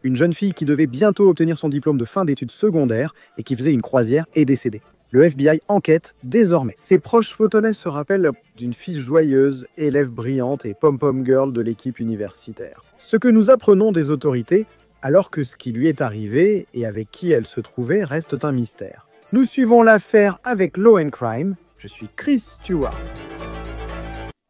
Une jeune fille qui devait bientôt obtenir son diplôme de fin d'études secondaires et qui faisait une croisière est décédée. Le FBI enquête désormais. Ses proches photonnais se rappellent d'une fille joyeuse, élève brillante et pom-pom girl de l'équipe universitaire. Ce que nous apprenons des autorités, alors que ce qui lui est arrivé et avec qui elle se trouvait reste un mystère. Nous suivons l'affaire avec Law & Crime. Je suis Chris Stewart.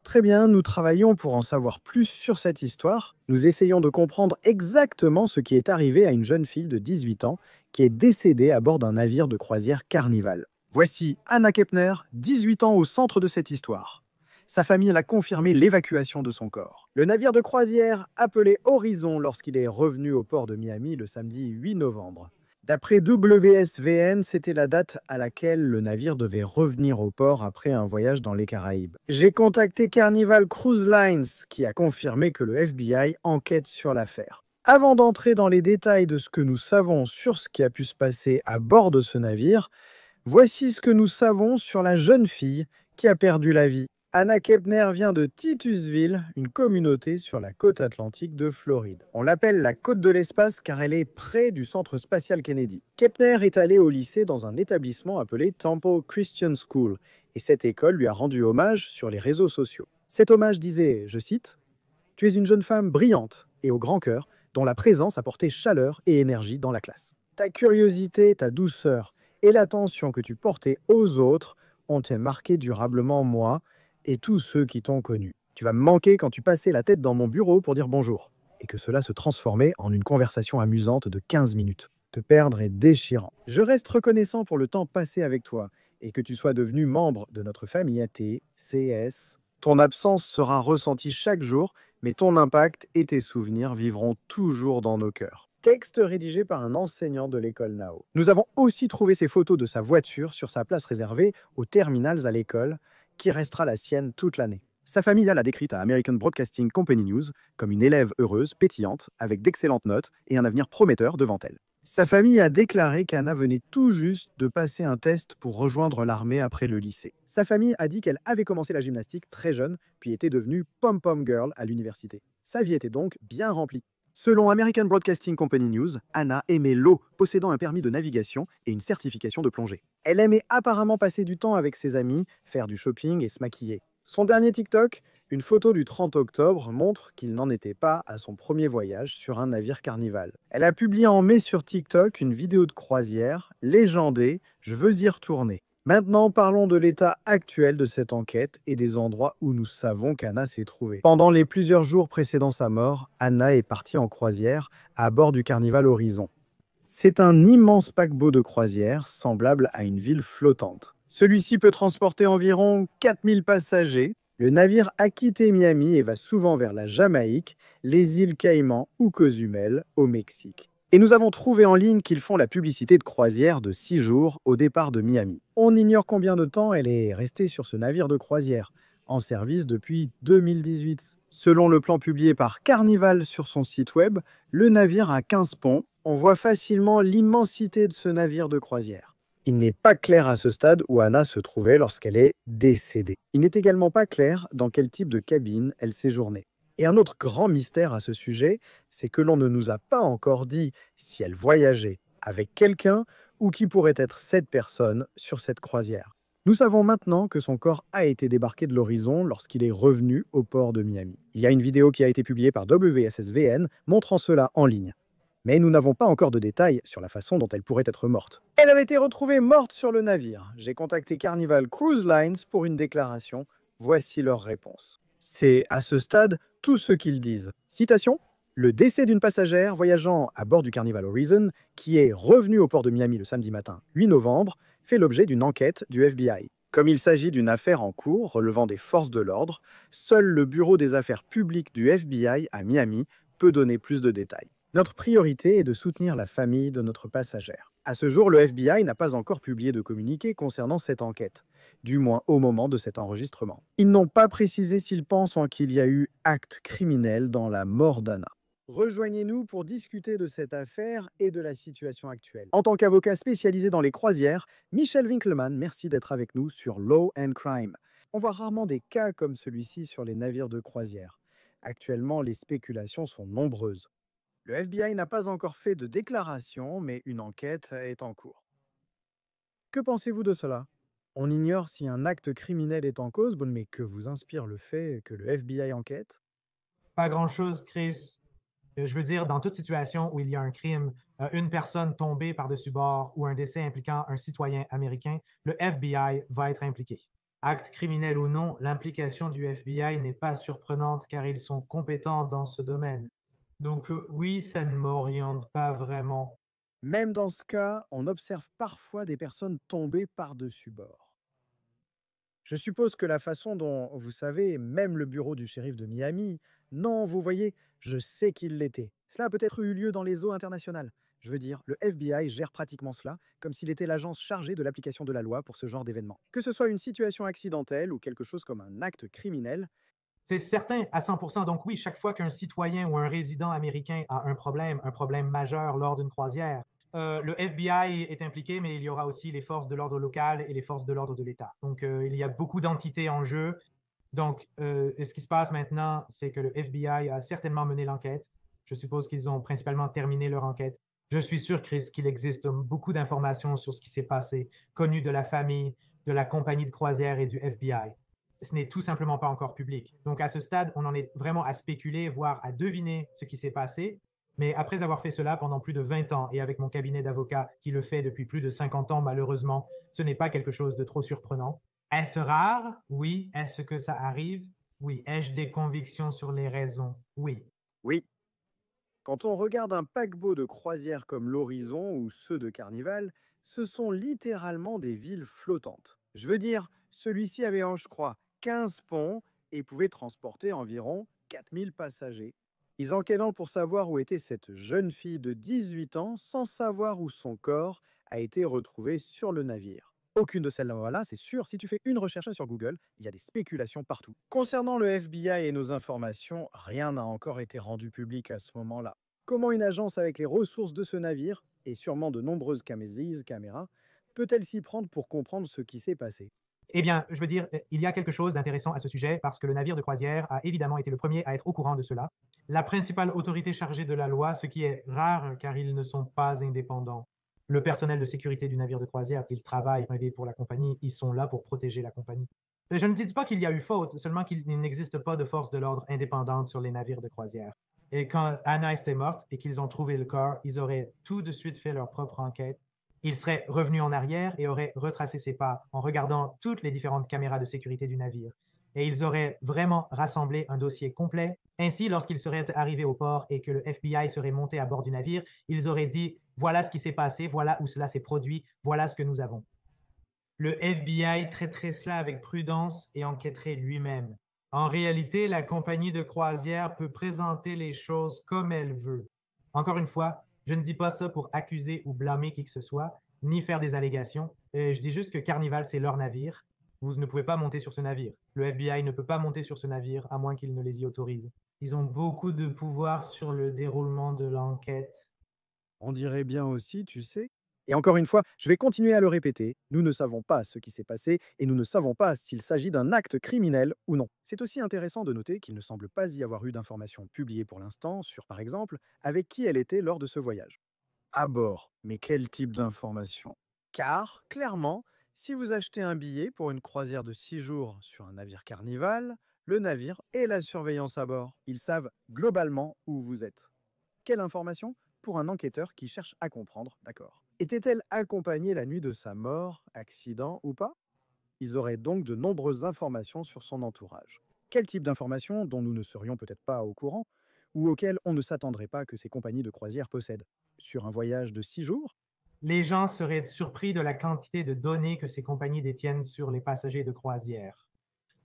Très bien, nous travaillons pour en savoir plus sur cette histoire. Nous essayons de comprendre exactement ce qui est arrivé à une jeune fille de 18 ans qui est décédée à bord d'un navire de croisière Carnival. Voici Anna Kepner, 18 ans au centre de cette histoire. Sa famille a confirmé l'évacuation de son corps. Le navire de croisière appelé Horizon lorsqu'il est revenu au port de Miami le samedi 8 novembre. D'après WSVN, c'était la date à laquelle le navire devait revenir au port après un voyage dans les Caraïbes. J'ai contacté Carnival Cruise Lines qui a confirmé que le FBI enquête sur l'affaire. Avant d'entrer dans les détails de ce que nous savons sur ce qui a pu se passer à bord de ce navire, voici ce que nous savons sur la jeune fille qui a perdu la vie. Anna Kepner vient de Titusville, une communauté sur la côte atlantique de Floride. On l'appelle la côte de l'espace car elle est près du centre spatial Kennedy. Kepner est allée au lycée dans un établissement appelé Temple Christian School et cette école lui a rendu hommage sur les réseaux sociaux. Cet hommage disait, je cite, « Tu es une jeune femme brillante et au grand cœur dont la présence apportait chaleur et énergie dans la classe. Ta curiosité, ta douceur et l'attention que tu portais aux autres ont marqué durablement moi et tous ceux qui t'ont connu. Tu vas me manquer quand tu passais la tête dans mon bureau pour dire bonjour. » Et que cela se transformait en une conversation amusante de 15 minutes. Te perdre est déchirant. Je reste reconnaissant pour le temps passé avec toi et que tu sois devenu membre de notre famille ATCS. Ton absence sera ressentie chaque jour, mais ton impact et tes souvenirs vivront toujours dans nos cœurs. Texte rédigé par un enseignant de l'école Nao. Nous avons aussi trouvé ces photos de sa voiture sur sa place réservée aux terminals à l'école, qui restera la sienne toute l'année. Sa famille l'a décrite à American Broadcasting Company News comme une élève heureuse, pétillante, avec d'excellentes notes et un avenir prometteur devant elle. Sa famille a déclaré qu'Anna venait tout juste de passer un test pour rejoindre l'armée après le lycée. Sa famille a dit qu'elle avait commencé la gymnastique très jeune, puis était devenue pom-pom girl à l'université. Sa vie était donc bien remplie. Selon American Broadcasting Company News, Anna aimait l'eau, possédant un permis de navigation et une certification de plongée. Elle aimait apparemment passer du temps avec ses amis, faire du shopping et se maquiller. Son dernier TikTok, une photo du 30 octobre, montre qu'il n'en était pas à son premier voyage sur un navire Carnival. Elle a publié en mai sur TikTok une vidéo de croisière, légendée « Je veux y retourner ». Maintenant, parlons de l'état actuel de cette enquête et des endroits où nous savons qu'Anna s'est trouvée. Pendant les plusieurs jours précédant sa mort, Anna est partie en croisière à bord du Carnival Horizon. C'est un immense paquebot de croisière semblable à une ville flottante. Celui-ci peut transporter environ 4000 passagers. Le navire a quitté Miami et va souvent vers la Jamaïque, les îles Caïmans ou Cozumel au Mexique. Et nous avons trouvé en ligne qu'ils font la publicité de croisière de 6 jours au départ de Miami. On ignore combien de temps elle est restée sur ce navire de croisière, en service depuis 2018. Selon le plan publié par Carnival sur son site web, le navire a 15 ponts. On voit facilement l'immensité de ce navire de croisière. Il n'est pas clair à ce stade où Anna se trouvait lorsqu'elle est décédée. Il n'est également pas clair dans quel type de cabine elle séjournait. Et un autre grand mystère à ce sujet, c'est que l'on ne nous a pas encore dit si elle voyageait avec quelqu'un ou qui pourrait être cette personne sur cette croisière. Nous savons maintenant que son corps a été débarqué de l'horizon lorsqu'il est revenu au port de Miami. Il y a une vidéo qui a été publiée par WSSVN montrant cela en ligne. Mais nous n'avons pas encore de détails sur la façon dont elle pourrait être morte. Elle avait été retrouvée morte sur le navire. J'ai contacté Carnival Cruise Lines pour une déclaration. Voici leur réponse. C'est à ce stade tout ce qu'ils disent. Citation : « Le décès d'une passagère voyageant à bord du Carnival Horizon, qui est revenue au port de Miami le samedi matin 8 novembre, fait l'objet d'une enquête du FBI. Comme il s'agit d'une affaire en cours relevant des forces de l'ordre, seul le Bureau des affaires publiques du FBI à Miami peut donner plus de détails. Notre priorité est de soutenir la famille de notre passagère. » À ce jour, le FBI n'a pas encore publié de communiqué concernant cette enquête, du moins au moment de cet enregistrement. Ils n'ont pas précisé s'ils pensent qu'il y a eu acte criminel dans la mort d'Anna. Rejoignez-nous pour discuter de cette affaire et de la situation actuelle. En tant qu'avocat spécialisé dans les croisières, Michel Winkelmann, merci d'être avec nous sur Law & Crime. On voit rarement des cas comme celui-ci sur les navires de croisière. Actuellement, les spéculations sont nombreuses. Le FBI n'a pas encore fait de déclaration, mais une enquête est en cours. Que pensez-vous de cela? On ignore si un acte criminel est en cause, bon, mais que vous inspire le fait que le FBI enquête? Pas grand-chose, Chris. Je veux dire, dans toute situation où il y a un crime, une personne tombée par-dessus bord ou un décès impliquant un citoyen américain, le FBI va être impliqué. Acte criminel ou non, l'implication du FBI n'est pas surprenante car ils sont compétents dans ce domaine. Donc oui, ça ne m'oriente pas vraiment. Même dans ce cas, on observe parfois des personnes tombées par-dessus bord. Je suppose que la façon dont, vous savez, même le bureau du shérif de Miami, non, vous voyez, je sais qu'il l'était. Cela a peut-être eu lieu dans les eaux internationales. Je veux dire, le FBI gère pratiquement cela, comme s'il était l'agence chargée de l'application de la loi pour ce genre d'événement. Que ce soit une situation accidentelle ou quelque chose comme un acte criminel, C'est certain à 100%. Donc oui, chaque fois qu'un citoyen ou un résident américain a un problème majeur lors d'une croisière, le FBI est impliqué, mais il y aura aussi les forces de l'ordre local et les forces de l'ordre de l'État. Donc il y a beaucoup d'entités en jeu. Donc ce qui se passe maintenant, c'est que le FBI a certainement mené l'enquête. Je suppose qu'ils ont principalement terminé leur enquête. Je suis sûr, Chris, qu'il existe beaucoup d'informations sur ce qui s'est passé, connues de la famille, de la compagnie de croisière et du FBI. Ce n'est tout simplement pas encore public. Donc à ce stade, on en est vraiment à spéculer, voire à deviner ce qui s'est passé. Mais après avoir fait cela pendant plus de 20 ans et avec mon cabinet d'avocat qui le fait depuis plus de 50 ans, malheureusement, ce n'est pas quelque chose de trop surprenant. Est-ce rare? Oui. Est-ce que ça arrive? Oui. Ai-je des convictions sur les raisons? Oui. oui. Quand on regarde un paquebot de croisière comme l'Horizon ou ceux de Carnival, ce sont littéralement des villes flottantes. Je veux dire, celui-ci avait, je crois, 15 ponts et pouvait transporter environ 4000 passagers. Ils enquêtent pour savoir où était cette jeune fille de 18 ans sans savoir où son corps a été retrouvé sur le navire. Aucune de celles-là, c'est sûr, si tu fais une recherche sur Google, il y a des spéculations partout. Concernant le FBI et nos informations, rien n'a encore été rendu public à ce moment-là. Comment une agence avec les ressources de ce navire, et sûrement de nombreuses caméras, peut-elle s'y prendre pour comprendre ce qui s'est passé? Eh bien, je veux dire, il y a quelque chose d'intéressant à ce sujet parce que le navire de croisière a évidemment été le premier à être au courant de cela. La principale autorité chargée de la loi, ce qui est rare car ils ne sont pas indépendants. Le personnel de sécurité du navire de croisière, ils travaillent pour la compagnie, ils sont là pour protéger la compagnie. Je ne dis pas qu'il y a eu faute, seulement qu'il n'existe pas de force de l'ordre indépendante sur les navires de croisière. Et quand Anna était morte et qu'ils ont trouvé le corps, ils auraient tout de suite fait leur propre enquête. Ils seraient revenus en arrière et auraient retracé ses pas en regardant toutes les différentes caméras de sécurité du navire. Et ils auraient vraiment rassemblé un dossier complet. Ainsi, lorsqu'ils seraient arrivés au port et que le FBI serait monté à bord du navire, ils auraient dit, voilà ce qui s'est passé, voilà où cela s'est produit, voilà ce que nous avons. Le FBI traiterait cela avec prudence et enquêterait lui-même. En réalité, la compagnie de croisière peut présenter les choses comme elle veut. Encore une fois, je ne dis pas ça pour accuser ou blâmer qui que ce soit, ni faire des allégations. Je dis juste que Carnival, c'est leur navire. Vous ne pouvez pas monter sur ce navire. Le FBI ne peut pas monter sur ce navire à moins qu'il ne les y autorise. Ils ont beaucoup de pouvoir sur le déroulement de l'enquête. On dirait bien aussi, tu sais. Et encore une fois, je vais continuer à le répéter, nous ne savons pas ce qui s'est passé et nous ne savons pas s'il s'agit d'un acte criminel ou non. C'est aussi intéressant de noter qu'il ne semble pas y avoir eu d'informations publiées pour l'instant sur, par exemple, avec qui elle était lors de ce voyage. À bord, mais quel type d'informations? Car, clairement, si vous achetez un billet pour une croisière de 6 jours sur un navire Carnival, le navire et la surveillance à bord, ils savent globalement où vous êtes. Quelle information pour un enquêteur qui cherche à comprendre, d'accord. Était-elle accompagnée la nuit de sa mort, accident ou pas? Ils auraient donc de nombreuses informations sur son entourage. Quel type d'informations dont nous ne serions peut-être pas au courant ou auxquelles on ne s'attendrait pas que ces compagnies de croisière possèdent? Sur un voyage de 6 jours? Les gens seraient surpris de la quantité de données que ces compagnies détiennent sur les passagers de croisière.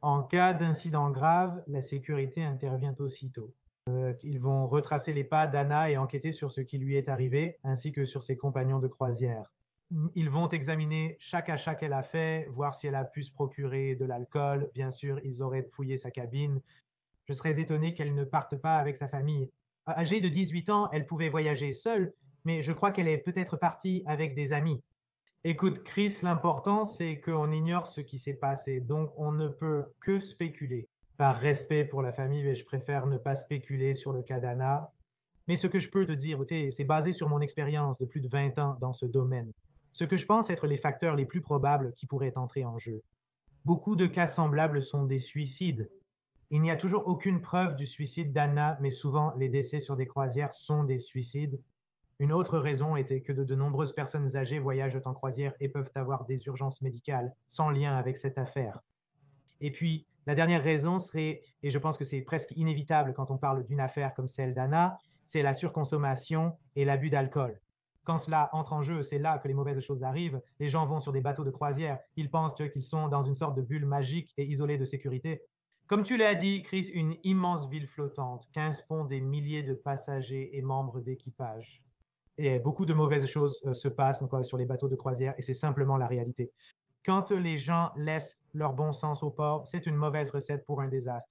En cas d'incident grave, la sécurité intervient aussitôt. Ils vont retracer les pas d'Anna et enquêter sur ce qui lui est arrivé, ainsi que sur ses compagnons de croisière. Ils vont examiner chaque achat qu'elle a fait, voir si elle a pu se procurer de l'alcool. Bien sûr, ils auraient fouillé sa cabine. Je serais étonné qu'elle ne parte pas avec sa famille. Âgée de 18 ans, elle pouvait voyager seule, mais je crois qu'elle est peut-être partie avec des amis. Écoute, Chris, l'important, c'est qu'on ignore ce qui s'est passé, donc on ne peut que spéculer. Par respect pour la famille, mais je préfère ne pas spéculer sur le cas d'Anna. Mais ce que je peux te dire, c'est basé sur mon expérience de plus de 20 ans dans ce domaine. Ce que je pense être les facteurs les plus probables qui pourraient entrer en jeu. Beaucoup de cas semblables sont des suicides. Il n'y a toujours aucune preuve du suicide d'Anna, mais souvent les décès sur des croisières sont des suicides. Une autre raison était que de nombreuses personnes âgées voyagent en croisière et peuvent avoir des urgences médicales sans lien avec cette affaire. Et puis, la dernière raison serait, et je pense que c'est presque inévitable quand on parle d'une affaire comme celle d'Anna, c'est la surconsommation et l'abus d'alcool. Quand cela entre en jeu, c'est là que les mauvaises choses arrivent. Les gens vont sur des bateaux de croisière, ils pensent qu'ils sont dans une sorte de bulle magique et isolée de sécurité. Comme tu l'as dit, Chris, une immense ville flottante, 15 ponts, des milliers de passagers et membres d'équipage. Et beaucoup de mauvaises choses se passent sur les bateaux de croisière et c'est simplement la réalité. Quand les gens laissent leur bon sens au port, c'est une mauvaise recette pour un désastre.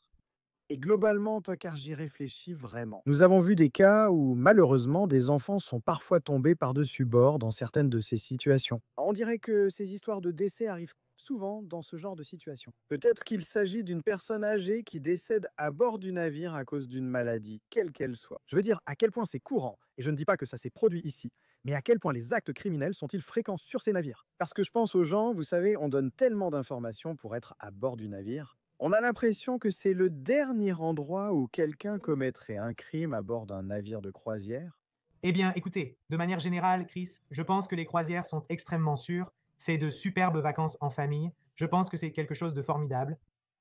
Et globalement, toi, car j'y réfléchis vraiment. Nous avons vu des cas où, malheureusement, des enfants sont parfois tombés par-dessus bord dans certaines de ces situations. On dirait que ces histoires de décès arrivent souvent dans ce genre de situation. Peut-être qu'il s'agit d'une personne âgée qui décède à bord du navire à cause d'une maladie, quelle qu'elle soit. Je veux dire, à quel point c'est courant, et je ne dis pas que ça s'est produit ici, mais à quel point les actes criminels sont-ils fréquents sur ces navires? Parce que je pense aux gens, vous savez, on donne tellement d'informations pour être à bord du navire. On a l'impression que c'est le dernier endroit où quelqu'un commettrait un crime à bord d'un navire de croisière. Eh bien, écoutez, de manière générale, Chris, je pense que les croisières sont extrêmement sûres. C'est de superbes vacances en famille. Je pense que c'est quelque chose de formidable.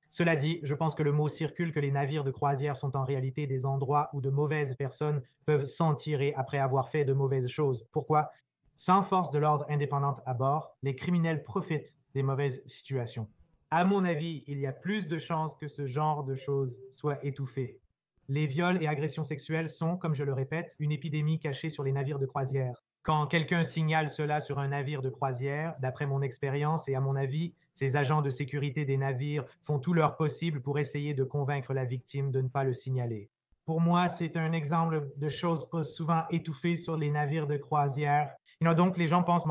Cela dit, je pense que le mot circule que les navires de croisière sont en réalité des endroits où de mauvaises personnes peuvent s'en tirer après avoir fait de mauvaises choses. Pourquoi? Sans force de l'ordre indépendante à bord, les criminels profitent des mauvaises situations. À mon avis, il y a plus de chances que ce genre de choses soit étouffé. Les viols et agressions sexuelles sont, comme je le répète, une épidémie cachée sur les navires de croisière. Quand quelqu'un signale cela sur un navire de croisière, d'après mon expérience et à mon avis, ces agents de sécurité des navires font tout leur possible pour essayer de convaincre la victime de ne pas le signaler. Pour moi, c'est un exemple de choses pas souvent étouffées sur les navires de croisière. Donc, les gens pensent,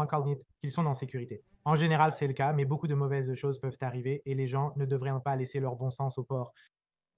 qu'ils sont en sécurité. En général, c'est le cas, mais beaucoup de mauvaises choses peuvent arriver et les gens ne devraient pas laisser leur bon sens au port.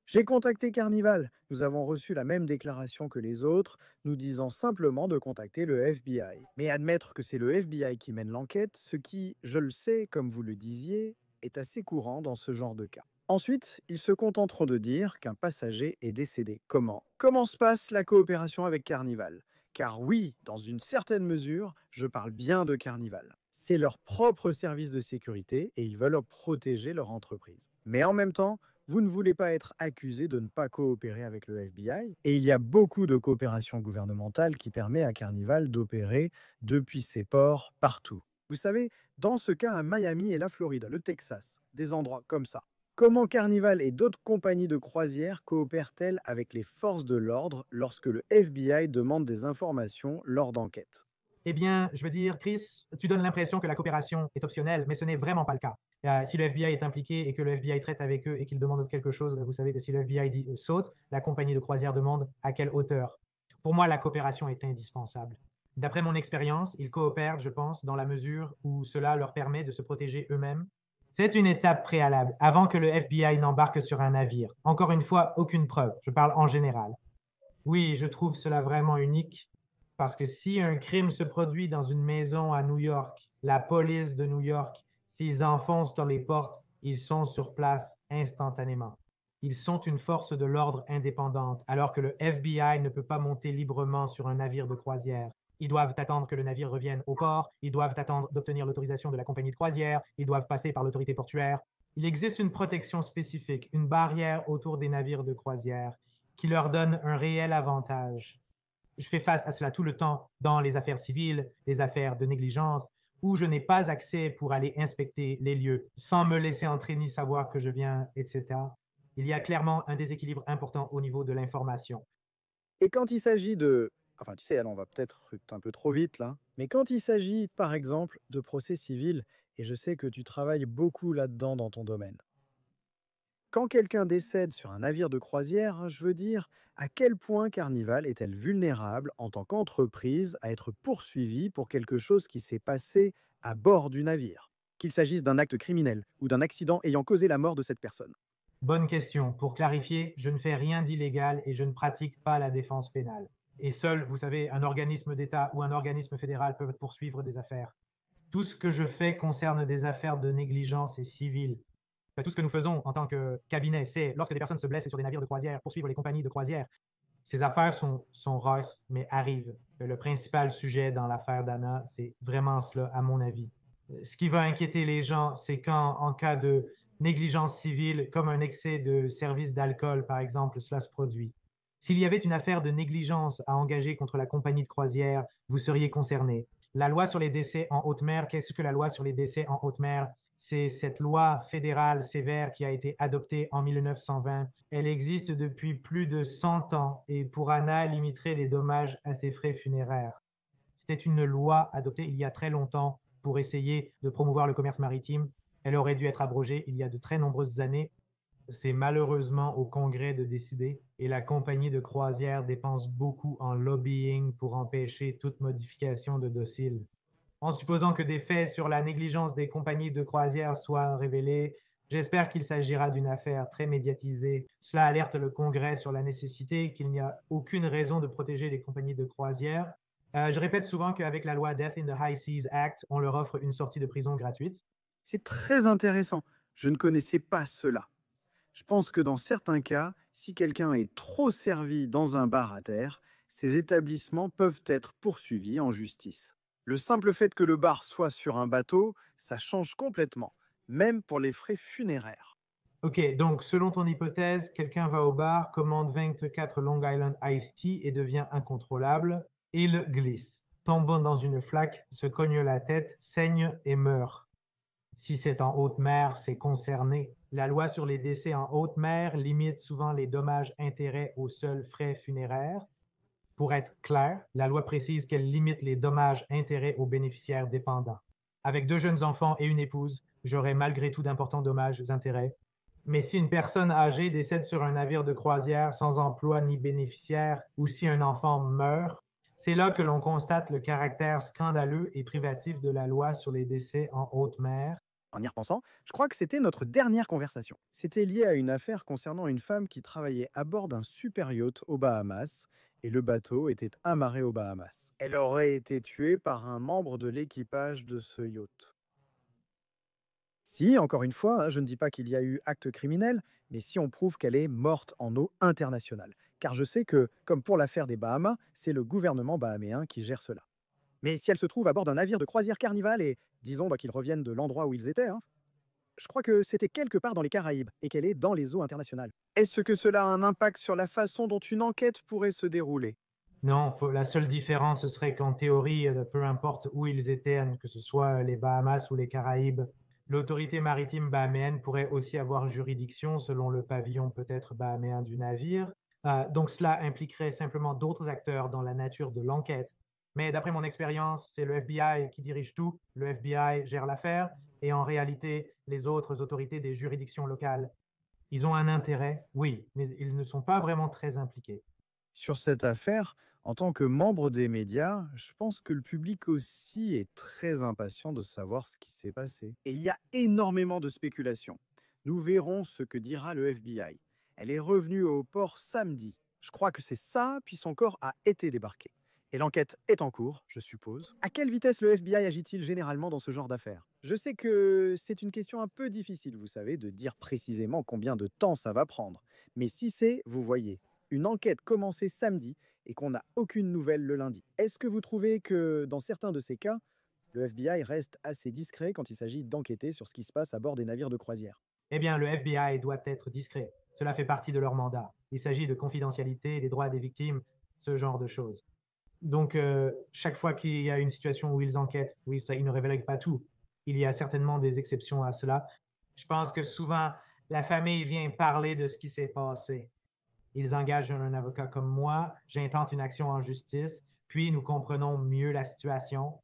J'ai contacté Carnival. Nous avons reçu la même déclaration que les autres, nous disant simplement de contacter le FBI. Mais admettre que c'est le FBI qui mène l'enquête, ce qui, je le sais, comme vous le disiez, est assez courant dans ce genre de cas. Ensuite, ils se contenteront de dire qu'un passager est décédé. Comment se passe la coopération avec Carnival? Car oui, dans une certaine mesure, je parle bien de Carnival. C'est leur propre service de sécurité et ils veulent protéger leur entreprise. Mais en même temps, vous ne voulez pas être accusé de ne pas coopérer avec le FBI, et il y a beaucoup de coopération gouvernementale qui permet à Carnival d'opérer depuis ses ports partout. Vous savez, dans ce cas à Miami et la Floride, le Texas, des endroits comme ça. Comment Carnival et d'autres compagnies de croisière coopèrent-elles avec les forces de l'ordre lorsque le FBI demande des informations lors d'enquêtes? Eh bien, je veux dire, Chris, tu donnes l'impression que la coopération est optionnelle, mais ce n'est vraiment pas le cas. Si le FBI est impliqué et que le FBI traite avec eux et qu'il demande quelque chose, vous savez que si le FBI dit saute, la compagnie de croisière demande à quelle hauteur. Pour moi, la coopération est indispensable. D'après mon expérience, ils coopèrent, je pense, dans la mesure où cela leur permet de se protéger eux-mêmes. C'est une étape préalable avant que le FBI n'embarque sur un navire. Encore une fois, aucune preuve. Je parle en général. Oui, je trouve cela vraiment unique parce que si un crime se produit dans une maison à New York, la police de New York, s'ils enfoncent dans les portes, ils sont sur place instantanément. Ils sont une force de l'ordre indépendante, alors que le FBI ne peut pas monter librement sur un navire de croisière. Ils doivent attendre que le navire revienne au port, ils doivent attendre d'obtenir l'autorisation de la compagnie de croisière, ils doivent passer par l'autorité portuaire. Il existe une protection spécifique, une barrière autour des navires de croisière qui leur donne un réel avantage. Je fais face à cela tout le temps dans les affaires civiles, les affaires de négligence, où je n'ai pas accès pour aller inspecter les lieux sans me laisser entrer ni savoir que je viens, etc. Il y a clairement un déséquilibre important au niveau de l'information. Et quand il s'agit de... Enfin, tu sais, alors on va peut-être un peu trop vite là, mais quand il s'agit, par exemple, de procès civils, et je sais que tu travailles beaucoup là-dedans dans ton domaine, quand quelqu'un décède sur un navire de croisière, je veux dire, à quel point Carnival est-elle vulnérable en tant qu'entreprise à être poursuivie pour quelque chose qui s'est passé à bord du navire, qu'il s'agisse d'un acte criminel ou d'un accident ayant causé la mort de cette personne? Bonne question. Pour clarifier, je ne fais rien d'illégal et je ne pratique pas la défense pénale. Et seul, vous savez, un organisme d'État ou un organisme fédéral peuvent poursuivre des affaires. Tout ce que je fais concerne des affaires de négligence et civile. Enfin, tout ce que nous faisons en tant que cabinet, c'est, lorsque des personnes se blessent sur des navires de croisière, poursuivre les compagnies de croisière. Ces affaires sont rares, mais arrivent. Le principal sujet dans l'affaire d'Anna, c'est vraiment cela, à mon avis. Ce qui va inquiéter les gens, c'est quand, en cas de négligence civile, comme un excès de service d'alcool, par exemple, cela se produit. S'il y avait une affaire de négligence à engager contre la compagnie de croisière, vous seriez concerné. La loi sur les décès en haute mer, qu'est-ce que la loi sur les décès en haute mer? C'est cette loi fédérale sévère qui a été adoptée en 1920. Elle existe depuis plus de 100 ans et pour Anna limiterait les dommages à ses frais funéraires. C'était une loi adoptée il y a très longtemps pour essayer de promouvoir le commerce maritime. Elle aurait dû être abrogée il y a de très nombreuses années. C'est malheureusement au Congrès de décider et la compagnie de croisière dépense beaucoup en lobbying pour empêcher toute modification de docile. En supposant que des faits sur la négligence des compagnies de croisière soient révélés, j'espère qu'il s'agira d'une affaire très médiatisée. Cela alerte le Congrès sur la nécessité qu'il n'y a aucune raison de protéger les compagnies de croisière. Je répète souvent qu'avec la loi Death in the High Seas Act, on leur offre une sortie de prison gratuite. C'est très intéressant. Je ne connaissais pas cela. Je pense que dans certains cas, si quelqu'un est trop servi dans un bar à terre, ces établissements peuvent être poursuivis en justice. Le simple fait que le bar soit sur un bateau, ça change complètement, même pour les frais funéraires. Ok, donc selon ton hypothèse, quelqu'un va au bar, commande 24 Long Island Iced Tea et devient incontrôlable. Il glisse, tombe dans une flaque, se cogne la tête, saigne et meurt. Si c'est en haute mer, c'est concerné. La loi sur les décès en haute mer limite souvent les dommages-intérêts aux seuls frais funéraires. Pour être clair, la loi précise qu'elle limite les dommages-intérêts aux bénéficiaires dépendants. Avec 2 jeunes enfants et une épouse, j'aurais malgré tout d'importants dommages-intérêts. Mais si une personne âgée décède sur un navire de croisière sans emploi ni bénéficiaire, ou si un enfant meurt, c'est là que l'on constate le caractère scandaleux et privatif de la loi sur les décès en haute mer. En y repensant, je crois que c'était notre dernière conversation. C'était lié à une affaire concernant une femme qui travaillait à bord d'un super yacht aux Bahamas, et le bateau était amarré aux Bahamas. Elle aurait été tuée par un membre de l'équipage de ce yacht. Si, encore une fois, hein, je ne dis pas qu'il y a eu acte criminel, mais si on prouve qu'elle est morte en eau internationale. Car je sais que, comme pour l'affaire des Bahamas, c'est le gouvernement bahaméen qui gère cela. Mais si elle se trouve à bord d'un navire de croisière Carnival et disons qu'ils reviennent de l'endroit où ils étaient, hein, je crois que c'était quelque part dans les Caraïbes et qu'elle est dans les eaux internationales. Est-ce que cela a un impact sur la façon dont une enquête pourrait se dérouler? Non, la seule différence serait qu'en théorie, peu importe où ils étaient, que ce soit les Bahamas ou les Caraïbes, l'autorité maritime bahaméenne pourrait aussi avoir juridiction selon le pavillon peut-être bahaméen du navire. Donc cela impliquerait simplement d'autres acteurs dans la nature de l'enquête. Mais d'après mon expérience, c'est le FBI qui dirige tout, le FBI gère l'affaire, et en réalité, les autres autorités des juridictions locales, ils ont un intérêt, oui, mais ils ne sont pas vraiment très impliqués. Sur cette affaire, en tant que membre des médias, je pense que le public aussi est très impatient de savoir ce qui s'est passé. Et il y a énormément de spéculations. Nous verrons ce que dira le FBI. Elle est revenue au port samedi. Je crois que c'est ça, puis son corps a été débarqué. Et l'enquête est en cours, je suppose. À quelle vitesse le FBI agit-il généralement dans ce genre d'affaires? Je sais que c'est une question un peu difficile, vous savez, de dire précisément combien de temps ça va prendre. Mais si c'est, vous voyez, une enquête commencée samedi et qu'on n'a aucune nouvelle le lundi. Est-ce que vous trouvez que dans certains de ces cas, le FBI reste assez discret quand il s'agit d'enquêter sur ce qui se passe à bord des navires de croisière? Eh bien, le FBI doit être discret. Cela fait partie de leur mandat. Il s'agit de confidentialité, des droits des victimes, ce genre de choses. Donc, chaque fois qu'il y a une situation où ils enquêtent, oui, ça, ils ne révèlent pas tout. Il y a certainement des exceptions à cela. Je pense que souvent, la famille vient parler de ce qui s'est passé. Ils engagent un avocat comme moi, j'intente une action en justice, puis nous comprenons mieux la situation.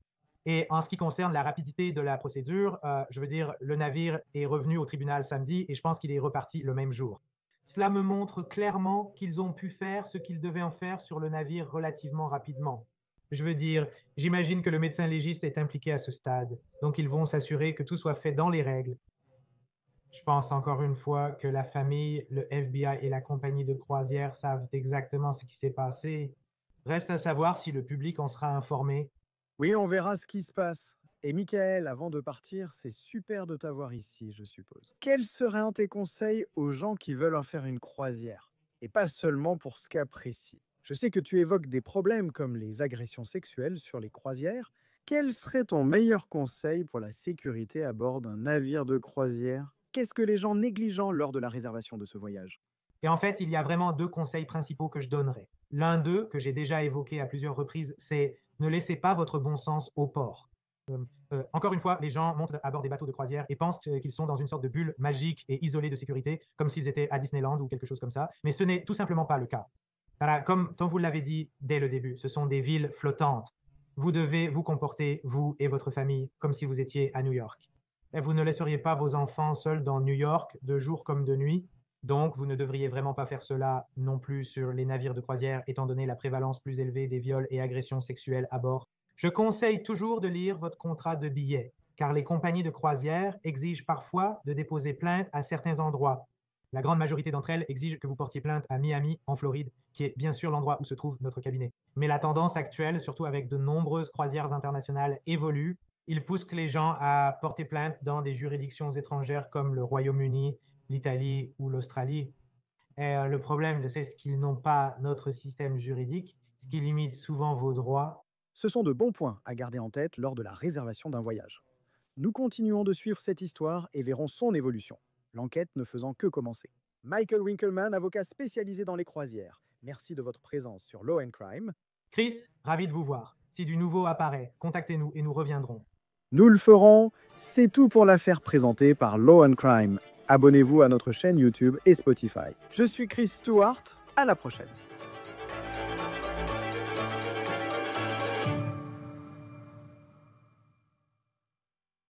Et en ce qui concerne la rapidité de la procédure, je veux dire, le navire est revenu au tribunal samedi et je pense qu'il est reparti le même jour. Cela me montre clairement qu'ils ont pu faire ce qu'ils devaient en faire sur le navire relativement rapidement. Je veux dire, j'imagine que le médecin légiste est impliqué à ce stade, donc ils vont s'assurer que tout soit fait dans les règles. Je pense encore une fois que la famille, le FBI et la compagnie de croisière savent exactement ce qui s'est passé. Reste à savoir si le public en sera informé. Oui, on verra ce qui se passe. Et Michael, avant de partir, c'est super de t'avoir ici, je suppose. Quels seraient un de tes conseils aux gens qui veulent en faire une croisière? Et pas seulement pour ce cas précis. Je sais que tu évoques des problèmes comme les agressions sexuelles sur les croisières. Quel serait ton meilleur conseil pour la sécurité à bord d'un navire de croisière? Qu'est-ce que les gens négligent lors de la réservation de ce voyage? Et en fait, il y a vraiment deux conseils principaux que je donnerais. L'un d'eux, que j'ai déjà évoqué à plusieurs reprises, c'est ne laissez pas votre bon sens au port. Encore une fois, les gens montent à bord des bateaux de croisière et pensent qu'ils sont dans une sorte de bulle magique et isolée de sécurité, comme s'ils étaient à Disneyland ou quelque chose comme ça. Mais ce n'est tout simplement pas le cas. Voilà, comme vous l'avez dit dès le début, ce sont des villes flottantes. Vous devez vous comporter, vous et votre famille, comme si vous étiez à New York. Et vous ne laisseriez pas vos enfants seuls dans New York, de jour comme de nuit. Donc, vous ne devriez vraiment pas faire cela non plus sur les navires de croisière, étant donné la prévalence plus élevée des viols et agressions sexuelles à bord. Je conseille toujours de lire votre contrat de billet, car les compagnies de croisière exigent parfois de déposer plainte à certains endroits. La grande majorité d'entre elles exigent que vous portiez plainte à Miami, en Floride, qui est bien sûr l'endroit où se trouve notre cabinet. Mais la tendance actuelle, surtout avec de nombreuses croisières internationales, évolue. Il pousse les gens à porter plainte dans des juridictions étrangères comme le Royaume-Uni, l'Italie ou l'Australie. Et le problème, c'est qu'ils n'ont pas notre système juridique, ce qui limite souvent vos droits. Ce sont de bons points à garder en tête lors de la réservation d'un voyage. Nous continuons de suivre cette histoire et verrons son évolution, l'enquête ne faisant que commencer. Michael Winkelmann, avocat spécialisé dans les croisières, merci de votre présence sur Law and Crime. Chris, ravi de vous voir. Si du nouveau apparaît, contactez-nous et nous reviendrons. Nous le ferons. C'est tout pour l'affaire présentée par Law and Crime. Abonnez-vous à notre chaîne YouTube et Spotify. Je suis Chris Stewart. À la prochaine.